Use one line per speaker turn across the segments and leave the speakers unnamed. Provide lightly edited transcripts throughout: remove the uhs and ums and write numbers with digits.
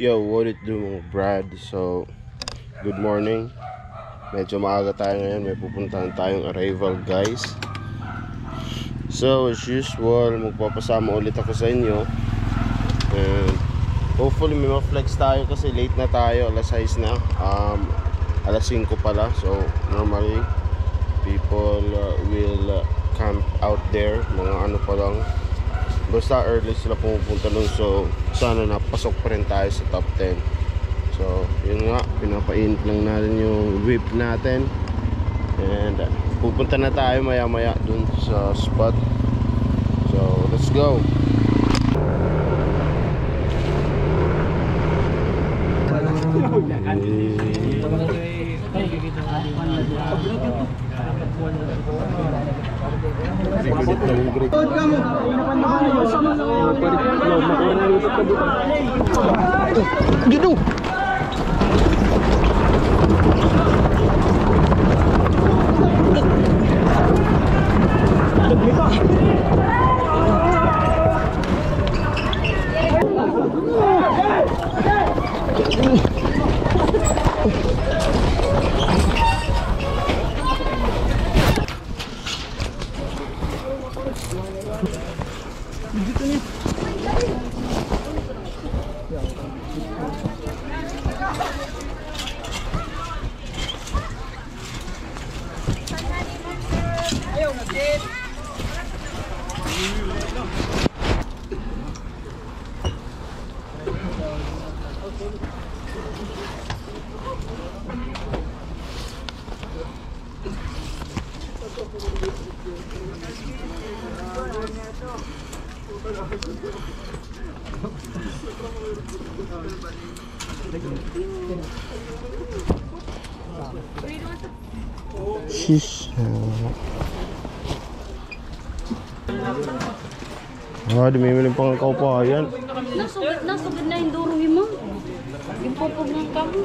Yo, what it do, Brad? So, good morning. Medyo maaga tayo ngayon. May pupuntahan tayong arrival, guys. So, as usual, magpapasama ulit ako sa inyo. And hopefully may ma-flex tayo kasi late na tayo. Alas 6 na. Alas 5 pala. So, normally, people will camp out there. Mga ano pa lang. Basta early sila pumupunta nun. So sana napasok pa rin tayo sa top 10. So yun nga, pinapainit lang natin yung whip natin. And pupunta na tayo maya maya dun sa spot. So let's go. Gitu. Shish. Dumimili pang kaupayan.
Nasugod na yung duro mo. Yung pupog ng kamo.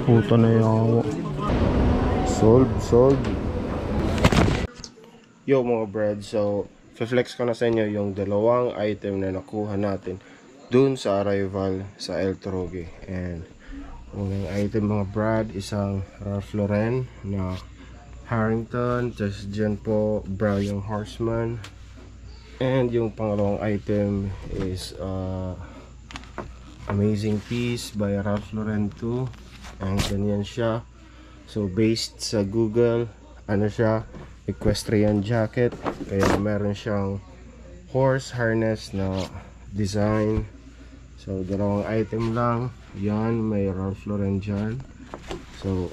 Puta na yawa. Solve. Yo mga brad, so flex ko na sa inyo yung dalawang item na nakuha natin dun sa arrival sa El Troge. And yung item mga brad, isang Ralph Lauren na Harrington, just dyan po Brian Horseman. And yung pangalawang item is Amazing Piece by Ralph Lauren 2. And ganyan siya. So based sa Google, ano siya, equestrian jacket, kaya meron siyang horse harness na design. So dalawang item lang yan, may Ralph Lauren dyan. So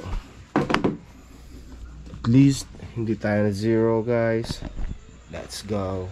at least hindi tayo na zero, guys. Let's go.